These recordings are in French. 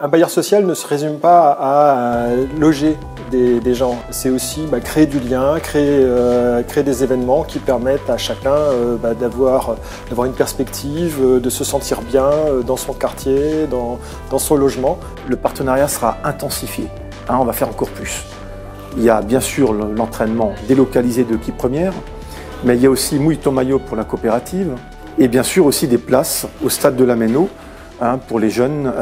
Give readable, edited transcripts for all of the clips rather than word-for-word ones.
Un bailleur social ne se résume pas à loger des gens, c'est aussi créer du lien, créer des événements qui permettent à chacun d'avoir une perspective, de se sentir bien dans son quartier, dans son logement. Le partenariat sera intensifié, on va faire encore plus. Il y a bien sûr l'entraînement délocalisé de l'équipe première, mais il y a aussi Mouille ton maillot pour la coopérative et bien sûr aussi des places au stade de la Méno pour les jeunes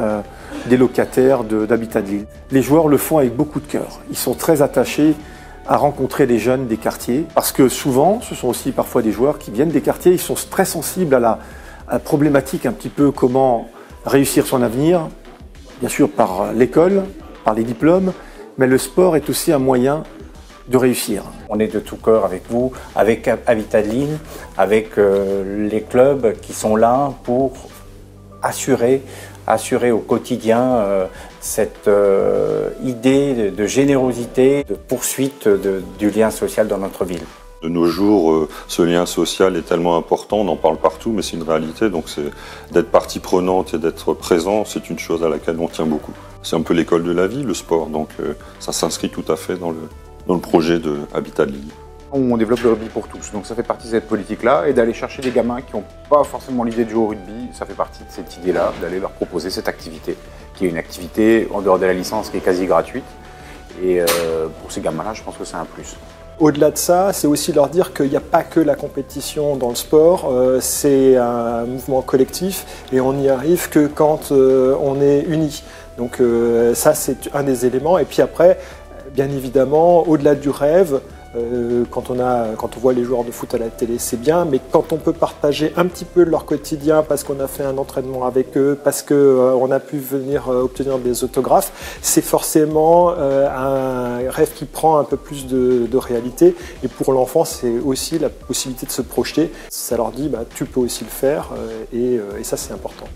des locataires d'Habitat de Lille. Les joueurs le font avec beaucoup de cœur. Ils sont très attachés à rencontrer les jeunes des quartiers parce que souvent, ce sont aussi parfois des joueurs qui viennent des quartiers, ils sont très sensibles à la problématique un petit peu comment réussir son avenir, bien sûr par l'école, par les diplômes, mais le sport est aussi un moyen de réussir. On est de tout cœur avec vous, avec Habitat de Lille, avec les clubs qui sont là pour assurer au quotidien cette idée de générosité, de poursuite du lien social dans notre ville. De nos jours, ce lien social est tellement important, on en parle partout, mais c'est une réalité, donc d'être partie prenante et d'être présent, c'est une chose à laquelle on tient beaucoup. C'est un peu l'école de la vie, le sport, donc ça s'inscrit tout à fait dans le projet de Habitat de Lille. On développe le rugby pour tous, donc ça fait partie de cette politique-là, et d'aller chercher des gamins qui n'ont pas forcément l'idée de jouer au rugby, ça fait partie de cette idée-là, d'aller leur proposer cette activité, qui est une activité en dehors de la licence qui est quasi gratuite, et pour ces gamins-là, je pense que c'est un plus. Au-delà de ça, c'est aussi leur dire qu'il n'y a pas que la compétition dans le sport, c'est un mouvement collectif et on n'y arrive que quand on est unis. Donc ça, c'est un des éléments. Et puis après, bien évidemment, au-delà du rêve, quand on voit les joueurs de foot à la télé, c'est bien, mais quand on peut partager un petit peu leur quotidien parce qu'on a fait un entraînement avec eux, parce qu'on a pu venir obtenir des autographes, c'est forcément un rêve qui prend un peu plus de réalité. Et pour l'enfant, c'est aussi la possibilité de se projeter. Ça leur dit, tu peux aussi le faire, et ça, c'est important.